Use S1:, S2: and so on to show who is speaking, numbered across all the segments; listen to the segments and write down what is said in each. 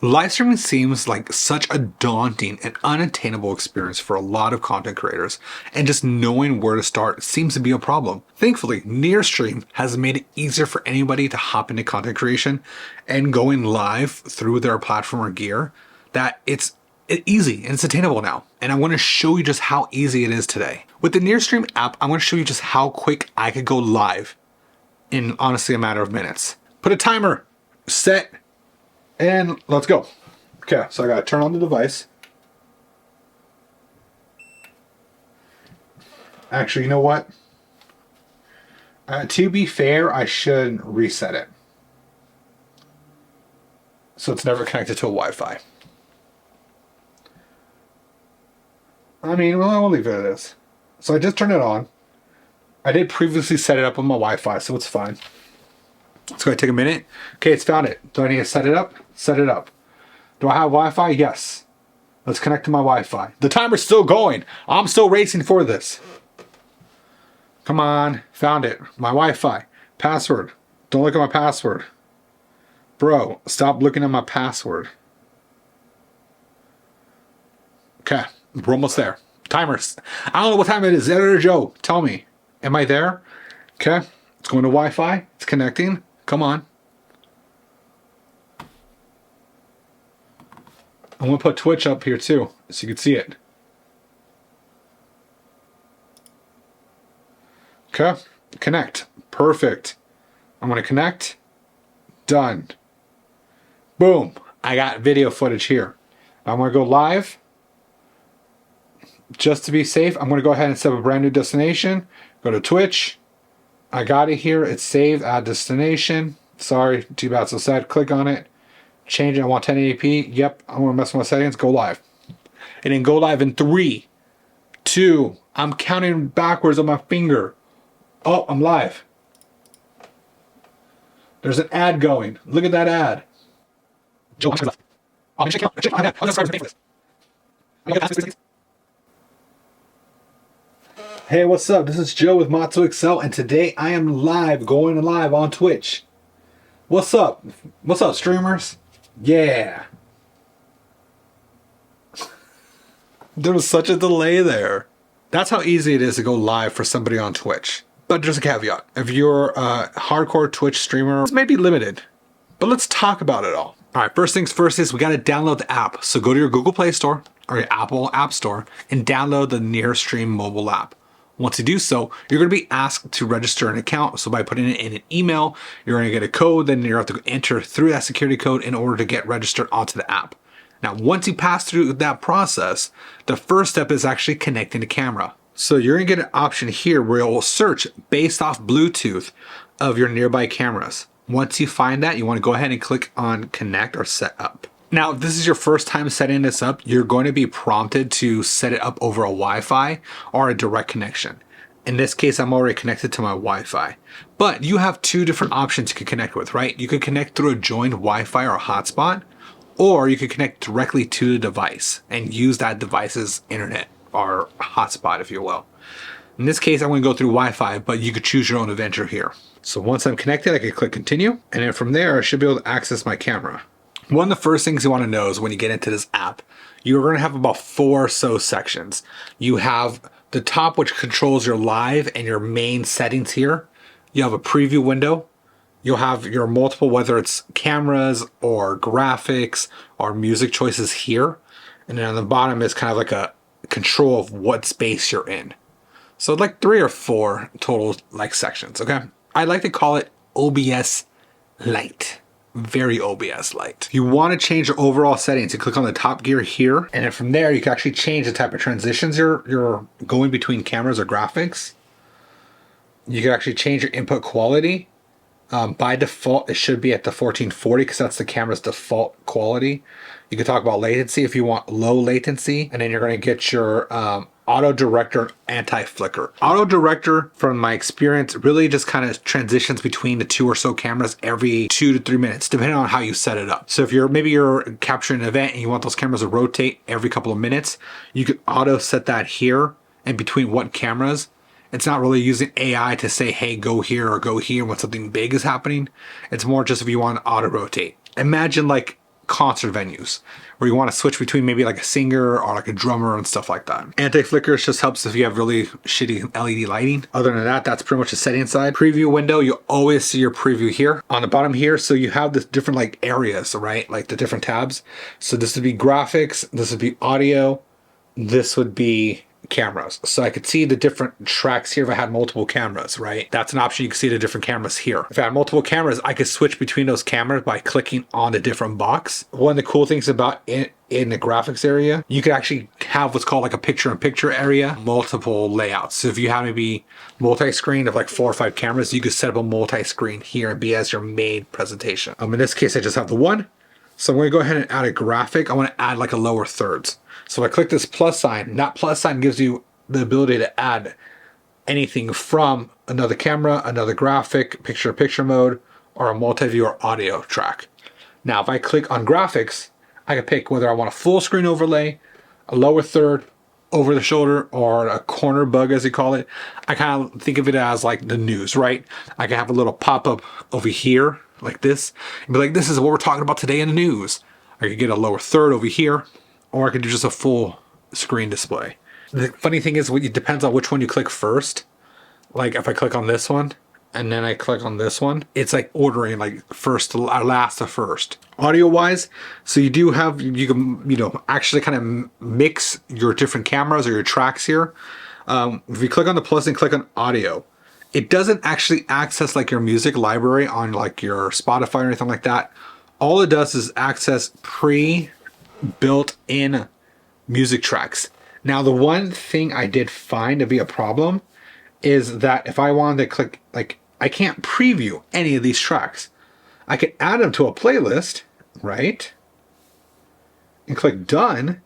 S1: Live streaming seems like such a daunting and unattainable experience for a lot of content creators, and just knowing where to start seems to be a problem. Thankfully, NearStream has made it easier for anybody to hop into content creation and going live through their platform or gear, that it's easy and it's attainable now. And I want to show you just how easy it is today. With the NearStream app, I want to show you just how quick I could go live in honestly a matter of minutes. Put a timer, set, and let's go. Okay, so I gotta turn on the device. Actually, you know what? To be fair, I should reset it, so it's never connected to a Wi-Fi. I mean, well, I'll leave it as is. So I just turned it on. I did previously set it up on my Wi-Fi, so it's fine. It's going to take a minute. Okay, it's found it. Do I need to set it up? Set it up. Do I have Wi-Fi? Yes. Let's connect to my Wi-Fi. The timer's still going. I'm still racing for this. Come on. Found it. My Wi-Fi. Password. Don't look at my password. Bro, stop looking at my password. Okay, we're almost there. Timers. I don't know what time it is. Editor Joe, tell me. Am I there? Okay, it's going to Wi-Fi. It's connecting. Come on. I'm going to put Twitch up here too, so you can see it. Okay, connect. Perfect. I'm going to connect. Done. Boom. I got video footage here. I'm going to go live. Just to be safe, I'm going to go ahead and set up a brand new destination. Go to Twitch. I got it here. It's saved. Add destination. Sorry, too bad so sad. Click on it. Change it. I want 1080p. Yep. I want to mess with my settings. Go live. And then go live in 3, 2. I'm counting backwards on my finger. Oh, I'm live. There's an ad going. Look at that ad. Joe, how much left? Oh, check out. Hey, what's up? This is Joe with Matsu Excel, and today I am live, going live on Twitch. What's up? What's up, streamers? Yeah. There was such a delay there. That's how easy it is to go live for somebody on Twitch. But there's a caveat. If you're a hardcore Twitch streamer, it's maybe limited. But let's talk about it all. All right, first things first is we got to download the app. So go to your Google Play Store or your Apple App Store and download the NearStream mobile app. Once you do so, you're going to be asked to register an account. So by putting it in an email, you're going to get a code, then you're going to have to enter through that security code in order to get registered onto the app. Now, once you pass through that process, the first step is actually connecting the camera. So you're going to get an option here where it will search based off Bluetooth of your nearby cameras. Once you find that, you want to go ahead and click on connect or set up. Now, if this is your first time setting this up, you're going to be prompted to set it up over a Wi-Fi or a direct connection. In this case, I'm already connected to my Wi-Fi. But you have two different options you can connect with, right? You can connect through a joined Wi-Fi or a hotspot, or you can connect directly to the device and use that device's internet or hotspot, if you will. In this case, I'm going to go through Wi-Fi, but you could choose your own adventure here. So once I'm connected, I can click continue, and then from there, I should be able to access my camera. One of the first things you want to know is when you get into this app, you're going to have about 4 or so sections. You have the top, which controls your live and your main settings here. You have a preview window. You'll have your multiple, whether it's cameras or graphics or music choices here. And then on the bottom is kind of like a control of what space you're in. So like 3 or 4 total like sections, okay? I like to call it OBS Lite. Very OBS light. You want to change your overall settings. You click on the top gear here, and then from there you can actually change the type of transitions you're going between cameras or graphics. You can actually change your input quality. By default, it should be at the 1440 because that's the camera's default quality. You can talk about latency if you want low latency, and then you're going to get your auto director, anti-flicker. Auto director, from my experience, really just kind of transitions between the 2 or so cameras every 2 to 3 minutes, depending on how you set it up. So if maybe you're capturing an event and you want those cameras to rotate every couple of minutes, you could auto set that here and between what cameras. It's not really using AI to say, hey, go here or go here when something big is happening. It's more just if you want to auto rotate. Imagine like concert venues where you want to switch between maybe like a singer or like a drummer and stuff like that. Anti-flicker just helps if you have really shitty LED lighting. Other than that, that's pretty much the setting side. Preview window, you always see your preview here on the bottom here. So you have this different like areas, right? Like the different tabs. So this would be graphics, this would be audio, this would be cameras. So I could see the different tracks here if I had multiple cameras, right? That's an option. You can see the different cameras here. If I had multiple cameras, I could switch between those cameras by clicking on a different box. One of the cool things about in the graphics area, you could actually have what's called like a picture-in-picture area, multiple layouts. So if you have maybe multi-screen of like 4 or 5 cameras, you could set up a multi-screen here and be as your main presentation. In this case, I just have the one. So I'm going to go ahead and add a graphic. I want to add like a lower thirds. So if I click this plus sign, that plus sign gives you the ability to add anything from another camera, another graphic, picture-in-picture mode, or a multi-view or audio track. Now, if I click on graphics, I can pick whether I want a full screen overlay, a lower third, over the shoulder, or a corner bug, as you call it. I kind of think of it as like the news, right? I can have a little pop-up over here like this and be like, this is what we're talking about today in the news. I could get a lower third over here, or I could do just a full screen display. The funny thing is, it depends on which one you click first. Like if I click on this one and then I click on this one, it's like ordering like first to last to first. Audio wise, so you do have, you can, actually kind of mix your different cameras or your tracks here. If you click on the plus and click on audio, it doesn't actually access like your music library on like your Spotify or anything like that. All it does is access built-in music tracks. Now, the one thing I did find to be a problem is that if I wanted to click, like, I can't preview any of these tracks. I could add them to a playlist, right? And click done,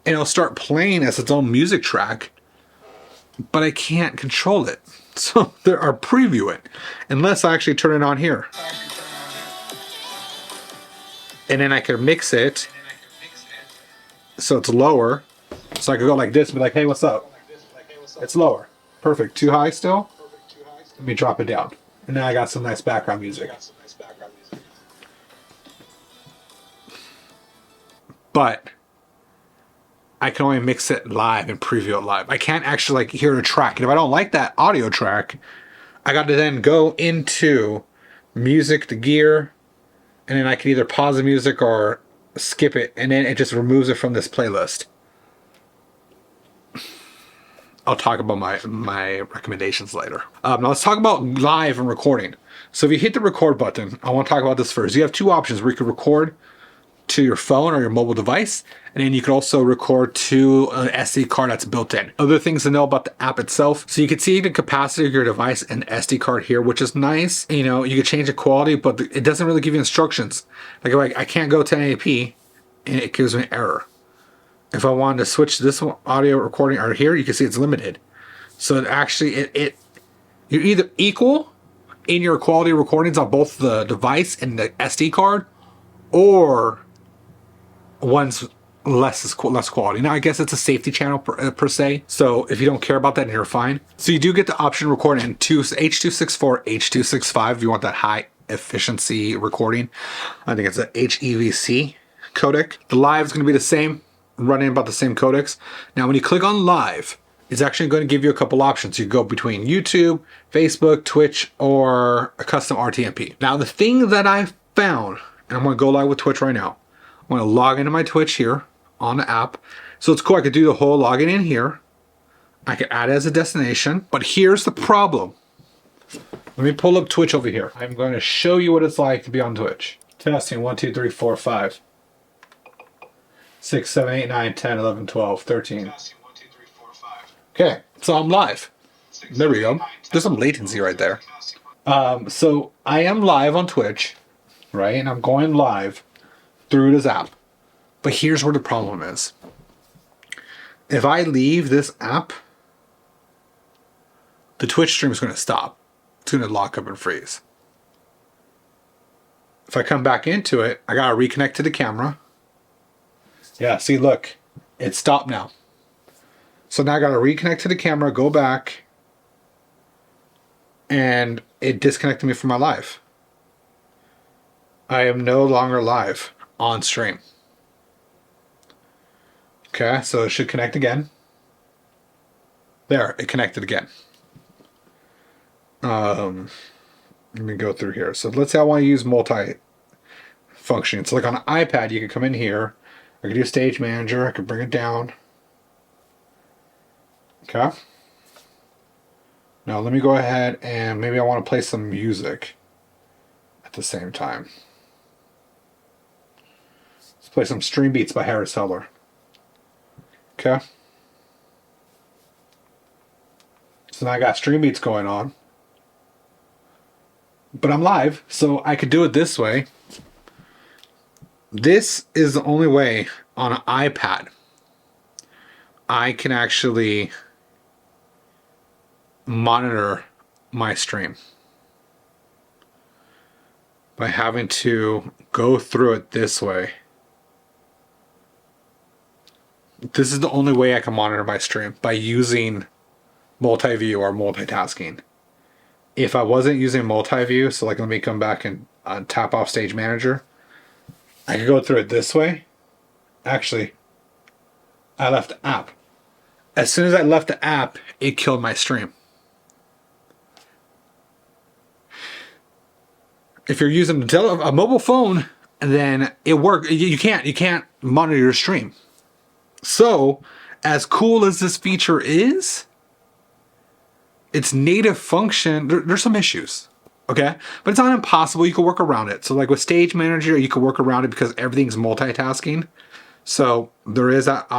S1: and it'll start playing as its own music track, but I can't control it. So there are preview it, unless I actually turn it on here. And then I can mix it so it's lower. So I could go like this and be like, hey, what's up? It's lower. Perfect. Too high still? Let me drop it down. And now I got some nice background music. But I can only mix it live and preview it live. I can't actually like hear a track. And if I don't like that audio track, I got to then go into music, the gear, and then I can either pause the music or skip it, and then it just removes it from this playlist. I'll talk about my recommendations later. Now let's talk about live and recording. So if you hit the record button, I want to talk about this first. You have two options where you can record to your phone or your mobile device, and then you can also record to an SD card that's built in. Other things to know about the app itself. So you can see the capacity of your device and SD card here, which is nice. You can change the quality, but it doesn't really give you instructions. Like I can't go to 1080p, and it gives me an error. If I wanted to switch this audio recording or here, you can see it's limited. So it actually, you're either equal in your quality recordings on both the device and the SD card, or one's less quality. Now, I guess it's a safety channel per se. So if you don't care about that, then you're fine. So you do get the option recording in H.264, H.265 if you want that high efficiency recording. I think it's a HEVC codec. The live is going to be the same, running about the same codecs. Now, when you click on live, it's actually going to give you a couple options. You go between YouTube, Facebook, Twitch, or a custom RTMP. Now, the thing that I found, and I'm going to go live with Twitch right now. I'm going to log into my Twitch here on the app. So it's cool. I could do the whole login in here. I could add it as a destination. But here's the problem. Let me pull up Twitch over here. I'm going to show you what it's like to be on Twitch. Testing 1, 2, 3, 4, 5. 6, 7, 8, 9, 10, 11, 12, 13. Okay, so I'm live. There we go. There's some latency right there. So I am live on Twitch, right? And I'm going live through this app. But here's where the problem is. If I leave this app, the Twitch stream is going to stop. It's going to lock up and freeze. If I come back into it, I got to reconnect to the camera. Yeah, see, look, it stopped now. So now I got to reconnect to the camera, go back, and it disconnected me from my live. I am no longer live. on stream. Okay, so it should connect again. There, it connected again. Let me go through here. So let's say I want to use multi-function. So like on an iPad, you could come in here. I could do Stage Manager. I could bring it down. Okay. Now let me go ahead and maybe I want to play some music at the same time. Let's play some Stream Beats by Harris Heller. Okay. So now I got Stream Beats going on. But I'm live, so I could do it this way. This is the only way on an iPad I can actually monitor my stream by having to go through it this way. This is the only way I can monitor my stream, by using multi-view or multitasking. If I wasn't using multi-view, so like let me come back and tap off Stage Manager, I could go through it this way. Actually, I left the app. As soon as I left the app, it killed my stream. If you're using a mobile phone, then it works. You can't monitor your stream. So, as cool as this feature is, its native function, there's some issues, okay? But it's not impossible. You can work around it. So like with Stage Manager, you can work around it because everything's multitasking. So there is that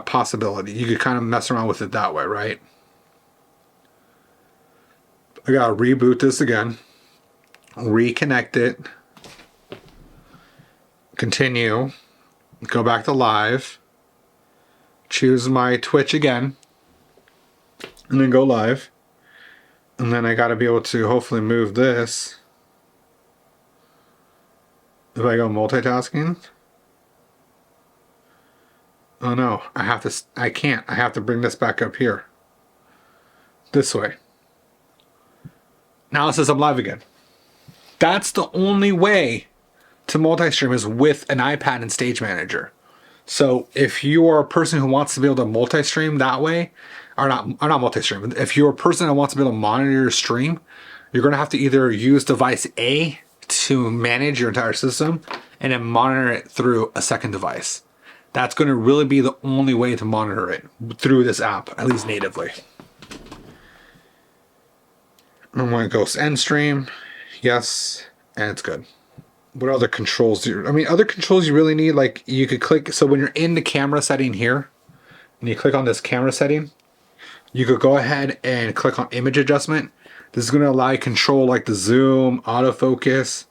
S1: possibility. You could kind of mess around with it that way, right? I gotta reboot this again, reconnect it, continue, go back to live, choose my Twitch again, and then go live. And then I got to be able to hopefully move this. If I go multitasking. Oh no, I can't. I have to bring this back up here. This way. Now it says I'm live again. That's the only way to multi-stream, is with an iPad and Stage Manager. So if you are a person who wants to be able to multi-stream that way, or not multi-stream, if you're a person that wants to be able to monitor your stream, you're going to have to either use device A to manage your entire system and then monitor it through a second device. That's going to really be the only way to monitor it through this app, at least natively. I'm going to go end stream. Yes, and it's good. What other controls do you, other controls you really need, like you could click, so when you're in the camera setting here, and you click on this camera setting, you could go ahead and click on image adjustment. This is going to allow you to control like the zoom, autofocus,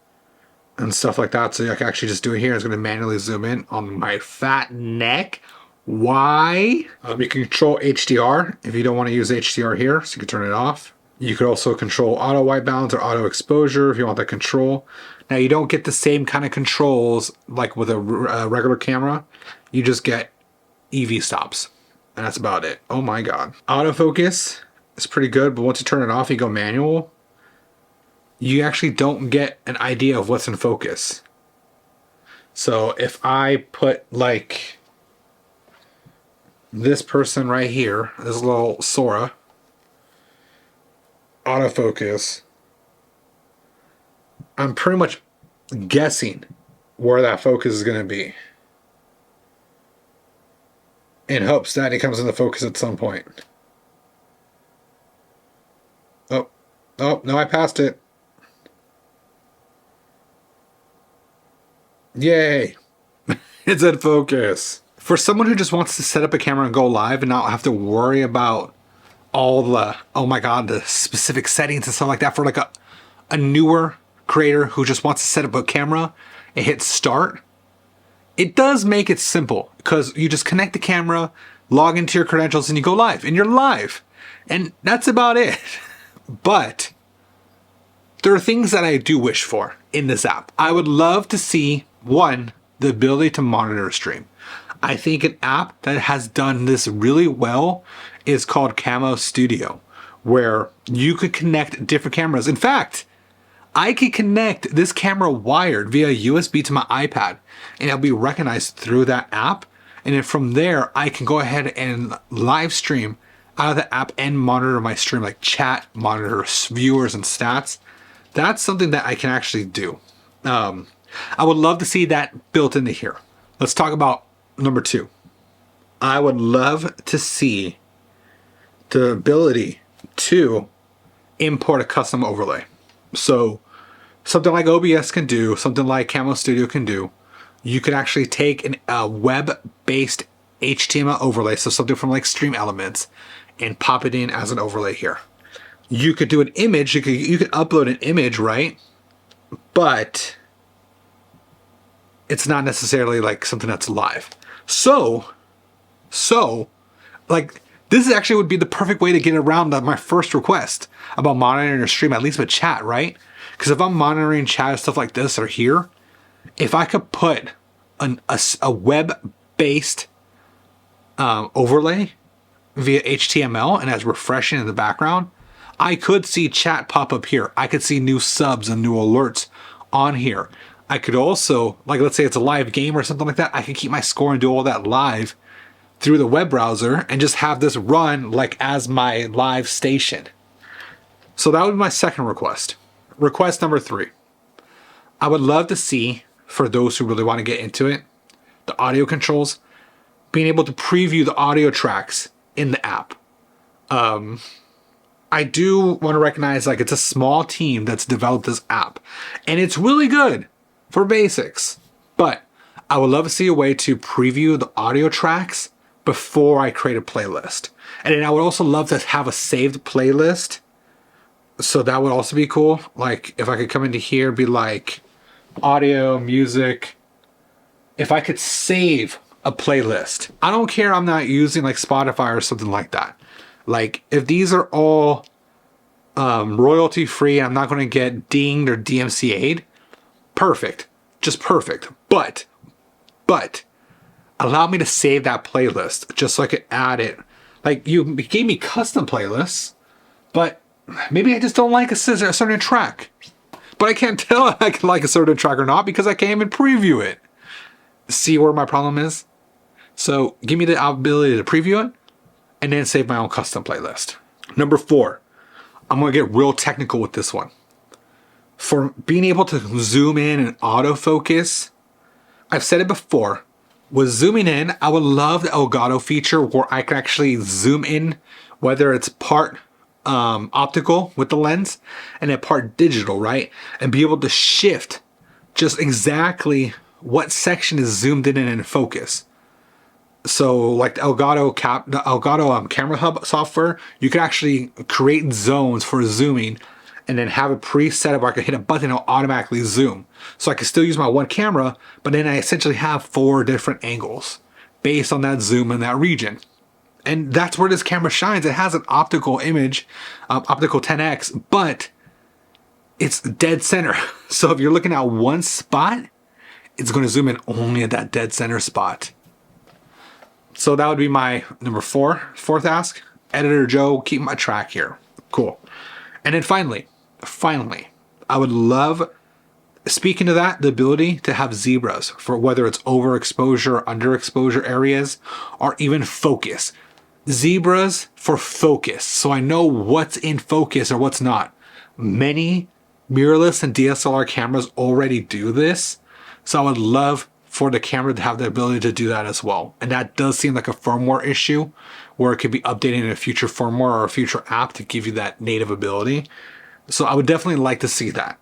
S1: and stuff like that. So I can actually just do it here. It's going to manually zoom in on my fat neck. Why? You can control HDR if you don't want to use HDR here, so you can turn it off. You could also control auto white balance or auto exposure if you want that control. Now you don't get the same kind of controls like with a regular camera. You just get EV stops. And that's about it. Oh my God. Autofocus is pretty good, but once you turn it off, you go manual, you actually don't get an idea of what's in focus. So if I put like this person right here, this little Sora, autofocus, I'm pretty much guessing where that focus is going to be, in hopes that it comes into focus at some point. Oh, no, I passed it. Yay. It's in focus. For someone who just wants to set up a camera and go live and not have to worry about all the, oh my God, the specific settings and stuff like that, for like a newer creator who just wants to set up a camera and hit start, it does make it simple, because you just connect the camera, log into your credentials, and you go live, and you're live. And that's about it. But there are things that I do wish for in this app. I would love to see, one, the ability to monitor a stream. I think an app that has done this really well is called Camo Studio, where you could connect different cameras. In fact, I can connect this camera wired via USB to my iPad, and it'll be recognized through that app. And then from there, I can go ahead and live stream out of the app and monitor my stream, like chat, monitor viewers and stats. That's something that I can actually do. I would love to see that built into here. Let's talk about number 2. I would love to see the ability to import a custom overlay. So something like OBS can do, something like Camo Studio can do. You could actually take a web-based HTML overlay, so something from like Stream Elements, and pop it in as an overlay here. You could do an image, you could upload an image, right? But it's not necessarily like something that's live. So like this actually would be the perfect way to get around my first request about monitoring your stream, at least with chat, right? Because if I'm monitoring chat and stuff like this or here, if I could put a web-based overlay via HTML and as refreshing in the background, I could see chat pop up here. I could see new subs and new alerts on here. I could also, like let's say it's a live game or something like that, I could keep my score and do all that live through the web browser and just have this run like as my live station. So that would be my second request. Request number 3. I would love to see, for those who really want to get into it, the audio controls, being able to preview the audio tracks in the app. I do want to recognize like it's a small team that's developed this app, and it's really good for basics, but I would love to see a way to preview the audio tracks before I create a playlist. And then I would also love to have a saved playlist. So that would also be cool. Like if I could come into here, be like audio, music. If I could save a playlist, I don't care. I'm not using like Spotify or something like that. Like if these are all royalty free, I'm not going to get dinged or DMCA'd. Perfect. Just perfect. But allow me to save that playlist just so I could add it. Like you gave me custom playlists, but maybe I just don't like a certain track. But I can't tell if I can like a certain track or not because I can't even preview it. See where my problem is? So give me the ability to preview it and then save my own custom playlist. Number 4, I'm going to get real technical with this one. For being able to zoom in and autofocus, I've said it before, with zooming in, I would love the Elgato feature where I can actually zoom in, whether it's part optical with the lens and then part digital, right? And be able to shift just exactly what section is zoomed in and in focus. So like the Elgato Camera Hub software, you can actually create zones for zooming and then have a preset where I can hit a button and it'll automatically zoom. So I can still use my one camera, but then I essentially have 4 different angles based on that zoom in that region. And that's where this camera shines. It has an optical image, optical 10x, but it's dead center. So if you're looking at one spot, it's going to zoom in only at that dead center spot. So that would be my number 4th ask. Editor Joe, keep my track here. Cool. And then finally, I would love, speaking to that, the ability to have zebras for whether it's overexposure or underexposure areas or even focus. Zebras for focus, so I know what's in focus or what's not. Many mirrorless and DSLR cameras already do this, so I would love for the camera to have the ability to do that as well. And that does seem like a firmware issue where it could be updated in a future firmware or a future app to give you that native ability. So I would definitely like to see that.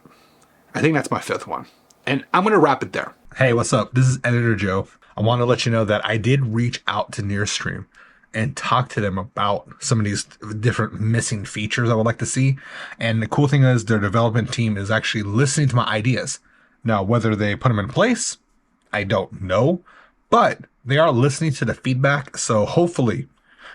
S1: I think that's my 5th one. And I'm going to wrap it there. Hey, what's up? This is Editor Joe. I want to let you know that I did reach out to NearStream and talk to them about some of these different missing features I would like to see. And the cool thing is their development team is actually listening to my ideas. Now, whether they put them in place, I don't know, but they are listening to the feedback. So hopefully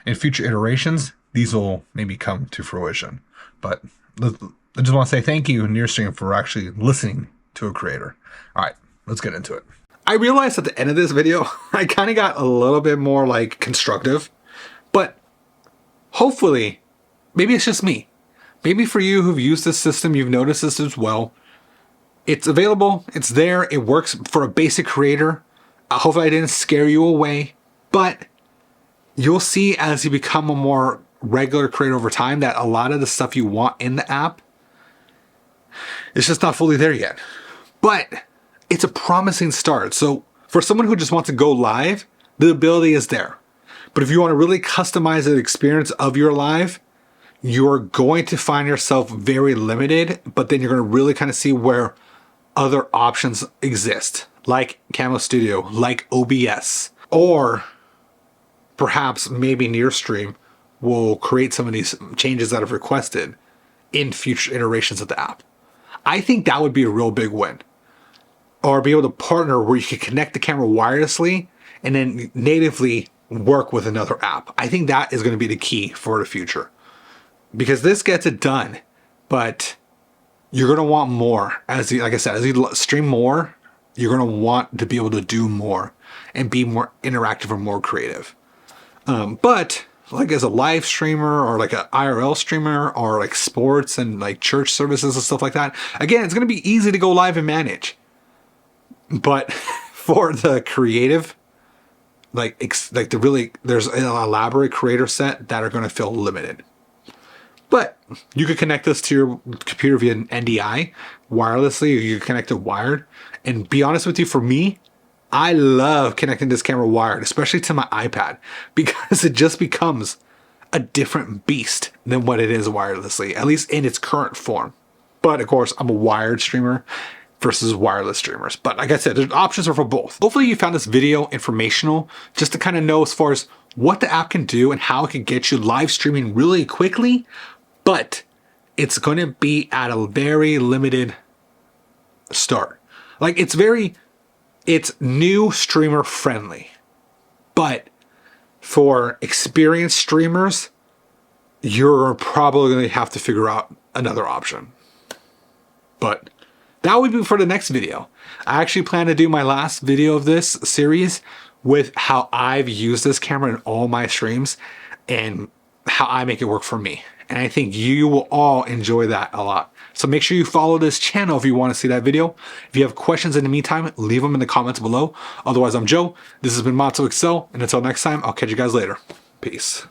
S1: in future iterations, these will maybe come to fruition. But I just want to say thank you, NearStream, for actually listening to a creator. All right, let's get into it. I realized at the end of this video, I kind of got a little bit more like constructive, but hopefully, maybe it's just me. Maybe for you who've used this system, you've noticed this as well. It's available, it's there, it works for a basic creator. Hopefully I didn't scare you away, but you'll see as you become a more regular creator over time that a lot of the stuff you want in the app is just not fully there yet. But it's a promising start. So for someone who just wants to go live, the ability is there. But if you want to really customize the experience of your live, you're going to find yourself very limited, but then you're going to really kind of see where other options exist, like Camo Studio, like OBS, or perhaps maybe NearStream will create some of these changes that I've requested in future iterations of the app. I think that would be a real big win. Or be able to partner where you can connect the camera wirelessly and then natively work with another app. I think that is going to be the key for the future. Because this gets it done, but you're going to want more. Like I said, as you stream more, you're going to want to be able to do more and be more interactive or more creative. But like as a live streamer or like an IRL streamer or like sports and like church services and stuff like that, again, it's going to be easy to go live and manage. But for the creative, there's an elaborate creator set that are going to feel limited. But you could connect this to your computer via an NDI wirelessly, or you can connect it wired. And be honest with you, for me, I love connecting this camera wired, especially to my iPad, because it just becomes a different beast than what it is wirelessly, at least in its current form. But of course, I'm a wired streamer versus wireless streamers. But like I said, there's options for both. Hopefully you found this video informational, just to kind of know as far as what the app can do and how it can get you live streaming really quickly. But it's going to be at a very limited start. Like it's new streamer friendly. But for experienced streamers, you're probably going to have to figure out another option. But that would be for the next video. I actually plan to do my last video of this series with how I've used this camera in all my streams and how I make it work for me. And I think you will all enjoy that a lot. So make sure you follow this channel if you want to see that video. If you have questions in the meantime, leave them in the comments below. Otherwise, I'm Joe. This has been Matzo Excel. And until next time, I'll catch you guys later. Peace.